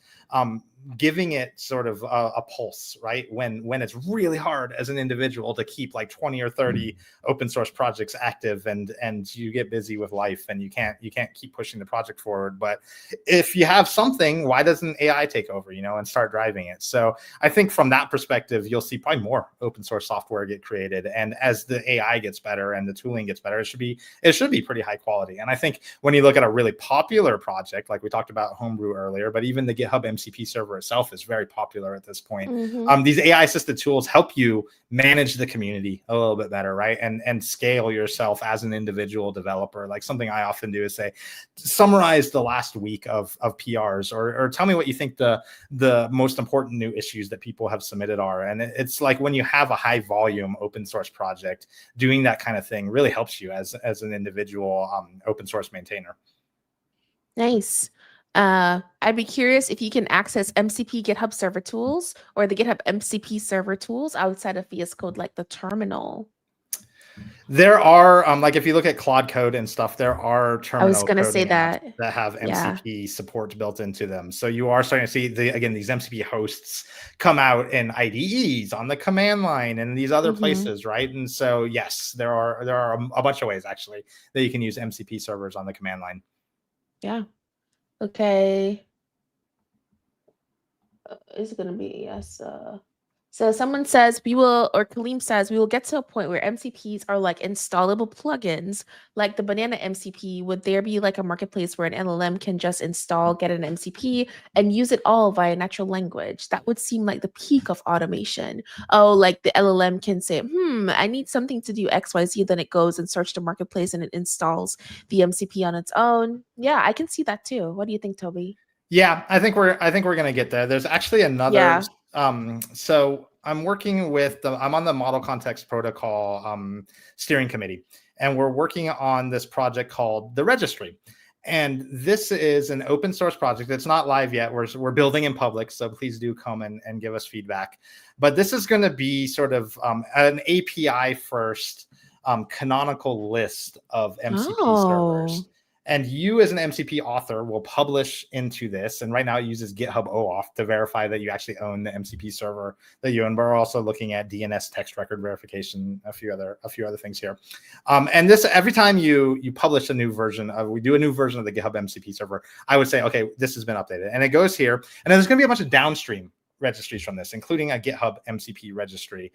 giving it sort of a pulse, right? When it's really hard as an individual to keep like 20 or 30 open source projects active and you get busy with life and you can't keep pushing the project forward. But if you have something, why doesn't AI take over, and start driving it? So I think from that perspective, you'll see probably more open source software get created. And as the AI gets better and the tooling gets better, it should be pretty high quality. And I think when you look at a really popular project, like we talked about Homebrew earlier, but even the GitHub MCP server server itself is very popular at this point. Mhm. These AI assisted tools help you manage the community a little bit better, right? And scale yourself as an individual developer. Like something I often do is say, summarize the last week of PRs, or tell me what you think the most important new issues that people have submitted are. And it's like when you have a high volume open source project, doing that kind of thing really helps you as an individual open source maintainer. Nice. I'd be curious if you can access MCP GitHub Server tools or the GitHub MCP Server tools outside of VS Code, like the terminal. There are, like if you look at Claude Code and stuff, there are terminal I was going to say coding apps that have Yeah. MCP support built into them. So you are starting to see again, these MCP hosts come out in IDEs on the command line and these other Mhm. places, right? And so yes, there are a bunch of ways actually that you can use MCP servers on the command line. Yeah. Okay. It's going to be yes. So someone says or Kaleem says, we will get to a point where MCPs are like installable plugins, like the Banana MCP. Would there be like a marketplace where an LLM can just install, get an MCP, and use it all via natural language? That would seem like the peak of automation. Oh, like the LLM can say, I need something to do XYZ. Then it goes and search the marketplace and it installs the MCP on its own. Yeah, I can see that too. What do you think, Toby? Yeah, I think we're going to get there. There's actually another. Yeah. So I'm working with I'm on the Model Context Protocol steering committee, and we're working on this project called the Registry. And this is an open source project. It's not live yet. We're building in public, so please do come and give us feedback. But this is going to be sort of an API first canonical list of MCP servers. And you as an MCP author will publish into this. And right now it uses GitHub OAuth to verify that you actually own the MCP server that you own. But we're also looking at DNS text record verification, a few other things here. And this, every time you publish a new version we do a new version of the GitHub MCP server, I would say, okay, this has been updated. And it goes here. And then there's going to be a bunch of downstream registries from this, including a GitHub MCP registry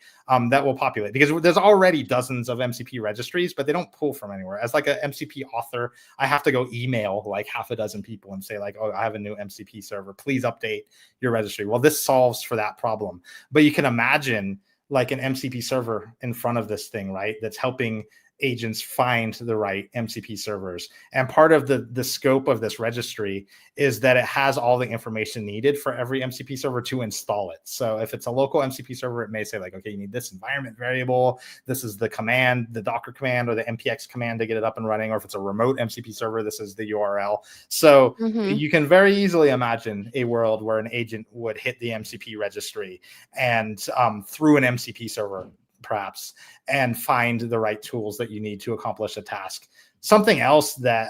that will populate, because there's already dozens of MCP registries, but they don't pull from anywhere. As like a MCP author, I have to go email like half a dozen people and say like, oh, I have a new MCP server, please update your registry. Well, this solves for that problem. But you can imagine like an MCP server in front of this thing, right? That's helping agents find the right MCP servers. And part of the scope of this registry is that it has all the information needed for every MCP server to install it. So if it's a local MCP server, it may say like, okay, you need this environment variable, this is the command, the Docker command or the npx command to get it up and running. Or if it's a remote MCP server, this is the URL. So you can very easily imagine a world where an agent would hit the MCP registry and through an MCP server, perhaps, and find the right tools that you need to accomplish a task. Something else that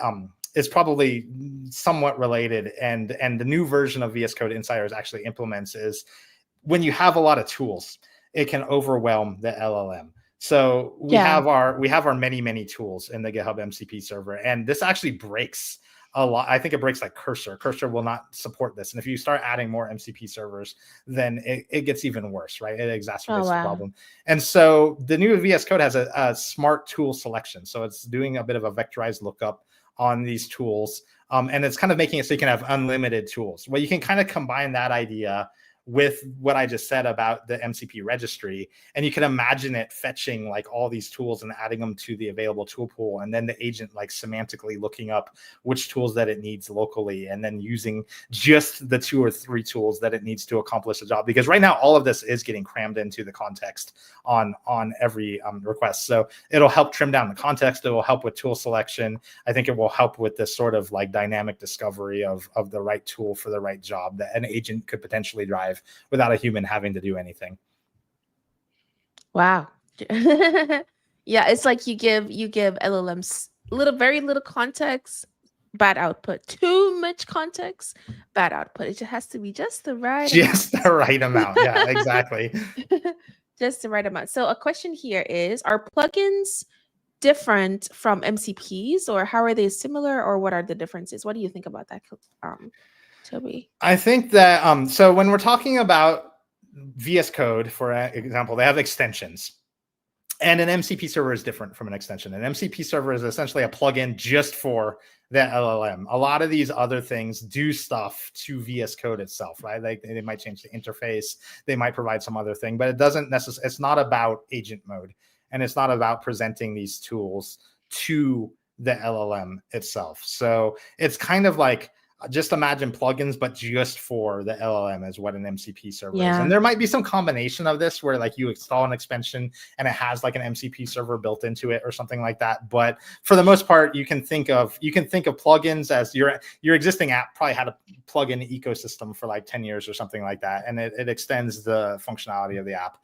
is probably somewhat related, and the new version of VS Code Insiders actually implements, is when you have a lot of tools, it can overwhelm the LLM. So we have our many tools in the GitHub MCP server, and this actually breaks a lot. I think it breaks like Cursor. Cursor will not support this. And if you start adding more MCP servers, then it gets even worse, right? It exacerbates the problem. And so the new VS Code has a smart tool selection. So it's doing a bit of a vectorized lookup on these tools. And it's kind of making it so you can have unlimited tools. Well, you can kind of combine that idea with what I just said about the MCP registry, and you can imagine it fetching like all these tools and adding them to the available tool pool, and then the agent like semantically looking up which tools that it needs locally, and then using just the 2 or 3 tools that it needs to accomplish the job. Because right now all of this is getting crammed into the context on every request. So it'll help trim down the context. It will help with tool selection. I think it will help with this sort of like dynamic discovery of the right tool for the right job that an agent could potentially drive without a human having to do anything. Wow. Yeah, it's like you give LLMs very little context, bad output. Too much context, bad output. It just has to be just the right amount. Yeah, exactly. Just the right amount. So a question here is, are plugins different from MCPs, or how are they similar, or what are the differences? What do you think about that, Toby? I think that so when we're talking about VS Code, for example, they have extensions. And an MCP server is different from an extension. An MCP server is essentially a plugin just for the LLM. A lot of these other things do stuff to VS Code itself, right? Like they might change the interface, they might provide some other thing, but it doesn't necessarily, it's not about agent mode, and it's not about presenting these tools to the LLM itself. So it's kind of like, just imagine plugins, but just for the LLM is what an MCP server is. And there might be some combination of this where like you install an expansion and it has like an MCP server built into it or something like that. But for the most part, you can think of plugins as your existing app probably had a plugin ecosystem for like 10 years or something like that. And it extends the functionality of the app.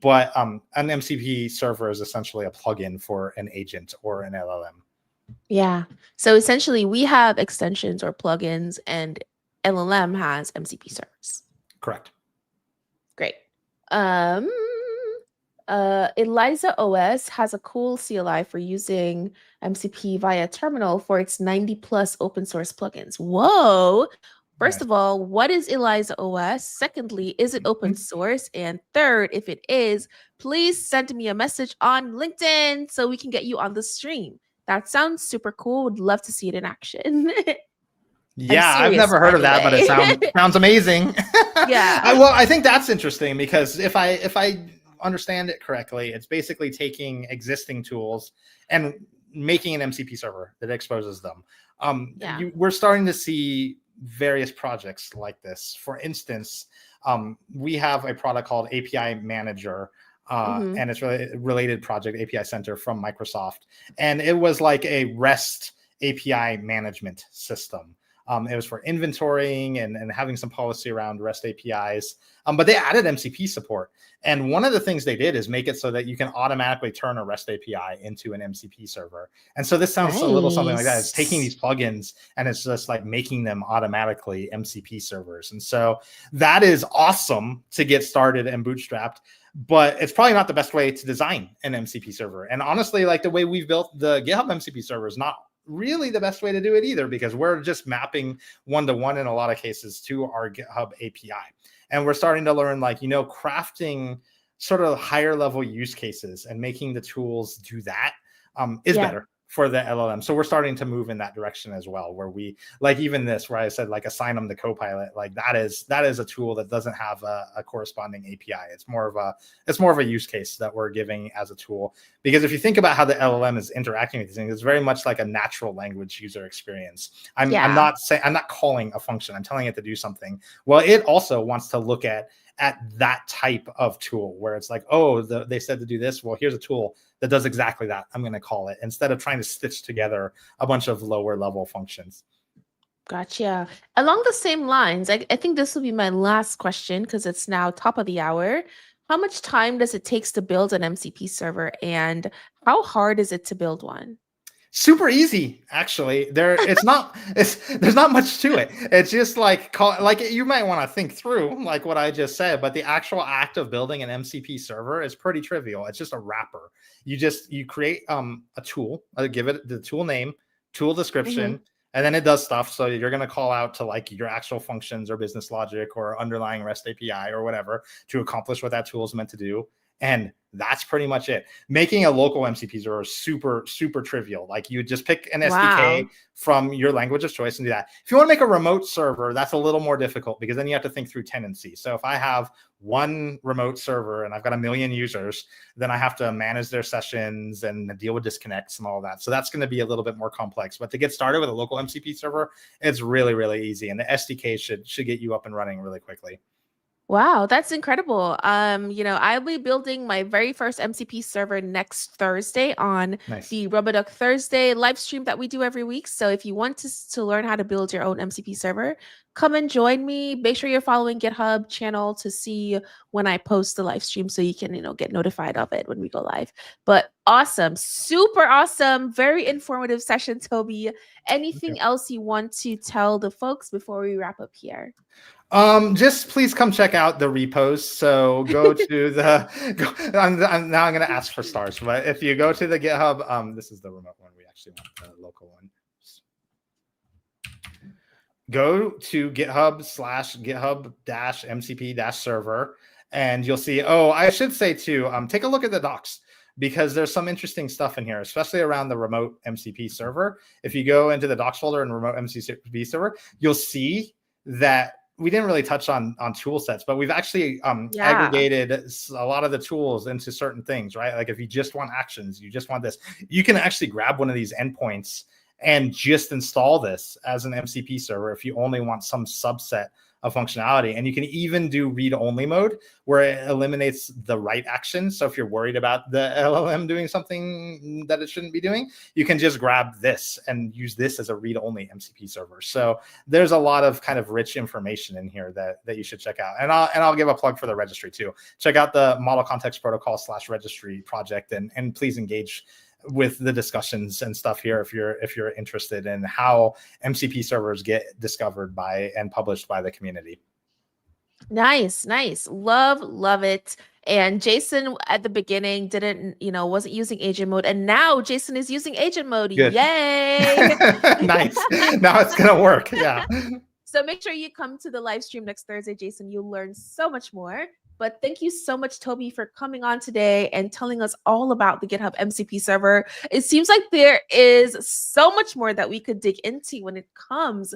But an MCP server is essentially a plugin for an agent or an LLM. Yeah. So essentially, we have extensions or plugins, and LLM has MCP servers. Correct. Great. Eliza OS has a cool CLI for using MCP via terminal for its 90+ open source plugins. Whoa. First of all, what is Eliza OS? Secondly, is it open source? And third, if it is, please send me a message on LinkedIn so we can get you on the stream. That sounds super cool. Would love to see it in action. Yeah, I've never heard of that, but it sounds amazing. Yeah. Well, I think that's interesting because if I understand it correctly, it's basically taking existing tools and making an MCP server that exposes them. We're starting to see various projects like this. For instance, we have a product called API Manager. And it's really related project, API Center from Microsoft. And it was like a REST API management system. It was for inventorying and having some policy around REST APIs. But they added MCP support. And one of the things they did is make it so that you can automatically turn a REST API into an MCP server. And so this sounds a little something like that. It's taking these plugins and it's just like making them automatically MCP servers. And so that is awesome to get started and bootstrapped. But it's probably not the best way to design an MCP server. And honestly, like the way we've built the GitHub MCP server is not really the best way to do it either, because we're just mapping one-to-one in a lot of cases to our GitHub API. And we're starting to learn, like, crafting sort of higher level use cases and making the tools do that is better for the LLM. So we're starting to move in that direction as well, where we, like even this, where I said like assign them the Copilot, like that is a tool that doesn't have a corresponding API. It's more of a use case that we're giving as a tool. Because if you think about how the LLM is interacting with these things, it's very much like a natural language user experience. I'm not calling a function, I'm telling it to do something. Well, it also wants to look at that type of tool where it's like, oh, they said to do this. Well, here's a tool that does exactly that. I'm going to call it, instead of trying to stitch together a bunch of lower level functions. Gotcha. Along the same lines, I think this will be my last question because it's now top of the hour. How much time does it take to build an MCP server, and how hard is it to build one? Super easy, actually. There's not much to it. It's just like you might want to think through like what I just said, but the actual act of building an MCP server is pretty trivial. It's just a wrapper. You create a tool, give it the tool name, tool description, and then it does stuff. So you're going to call out to like your actual functions or business logic or underlying REST API or whatever to accomplish what that tool is meant to do. And that's pretty much it. Making a local MCP server is super, super trivial. Like you just pick an SDK from your language of choice and do that. If you want to make a remote server, that's a little more difficult because then you have to think through tenancy. So if I have one remote server and I've got 1 million users, then I have to manage their sessions and deal with disconnects and all that. So that's going to be a little bit more complex. But to get started with a local MCP server, it's really, really easy. And the SDK should get you up and running really quickly. Wow, that's incredible. I'll be building my very first MCP server next Thursday on the Rubberduck Thursday live stream that we do every week. So if you want to learn how to build your own MCP server, come and join me. Make sure you're following GitHub channel to see when I post the live stream so you can, get notified of it when we go live. But awesome, super awesome, very informative session, Toby. Anything else you want to tell the folks before we wrap up here? Just please come check out the repos. So go to I'm going to ask for stars, but if you go to the GitHub, this is the remote one. We actually want the local one. Go to GitHub/GitHub-MCP-server, and you'll see, I should say too, take a look at the docs. because there's some interesting stuff in here, especially around the remote MCP server. If you go into the docs folder and remote MCP server, you'll see that we didn't really touch on tool sets, but we've actually aggregated a lot of the tools into certain things, right? Like if you just want actions, you just want this, you can actually grab one of these endpoints and just install this as an MCP server if you only want some subset of functionality. And you can even do read-only mode where it eliminates the write action. So if you're worried about the LLM doing something that it shouldn't be doing, you can just grab this and use this as a read-only MCP server. So there's a lot of kind of rich information in here that you should check out. And I'll give a plug for the registry too. Check out the Model Context Protocol /registry project and please engage with the discussions and stuff here if you're interested in how MCP servers get discovered by and published by the community. Nice. Love it. And Jason at the beginning wasn't using agent mode, and now Jason is using agent mode. Good. Yay! Nice. Now it's gonna work. Yeah. So make sure you come to the live stream next Thursday, Jason. You'll learn so much more. But thank you so much, Toby, for coming on today and telling us all about the GitHub MCP server. It seems like there is so much more that we could dig into when it comes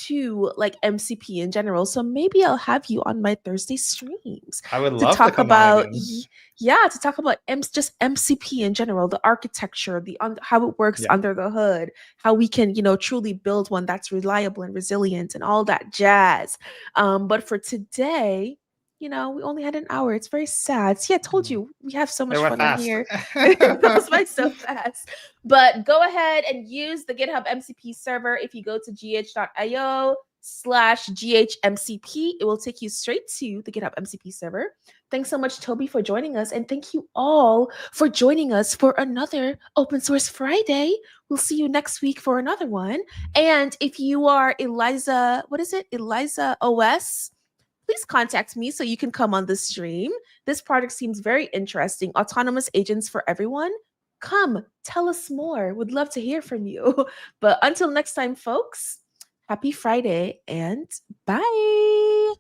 to like MCP in general. So maybe I'll have you on my Thursday streams. I would love talk to come about on again. to talk about just MCP in general, the architecture, how it works under the hood, how we can truly build one that's reliable and resilient and all that jazz. But for today, we only had an hour. It's very sad. See, I told you we have so much fun in here. It goes by so fast. But go ahead and use the GitHub MCP server. If you go to gh.io/GHMCP, it will take you straight to the GitHub MCP server. Thanks so much, Toby, for joining us. And thank you all for joining us for another Open Source Friday. We'll see you next week for another one. And if you are Eliza OS, please contact me so you can come on the stream. This project seems very interesting. Autonomous agents for everyone. Come, tell us more. Would love to hear from you. But until next time, folks, happy Friday and bye.